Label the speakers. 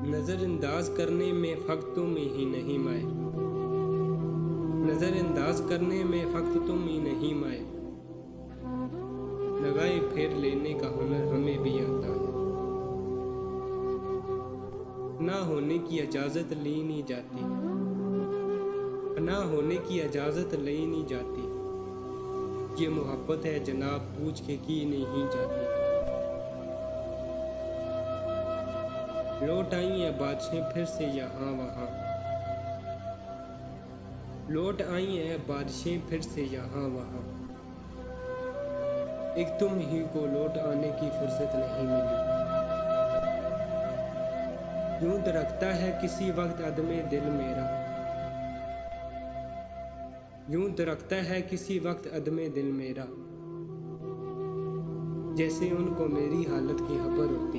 Speaker 1: नज़रअंदाज करने में फ़क़्त तुम ही नहीं माए, नज़रअंदाज करने में फ़क़्त तुम ही नहीं माए, लगाए फेर लेने का हुनर हमें भी आता है। ना होने की इजाज़त ली नहीं जाती, ना होने की इजाज़त ली नहीं जाती, ये मोहब्बत है जनाब पूछ के की नहीं जाती। लौट आई हैं बारिशें फिर से यहाँ वहाँ, लौट आई हैं बारिशें फिर से यहाँ वहाँ, एक तुम ही को लौट आने की फुर्सत नहीं मिली। यूं दरकता है किसी वक्त अदमे दिल मेरा, यूं दरकता है किसी वक्त अदमे दिल मेरा, जैसे उनको मेरी हालत की खबर होती।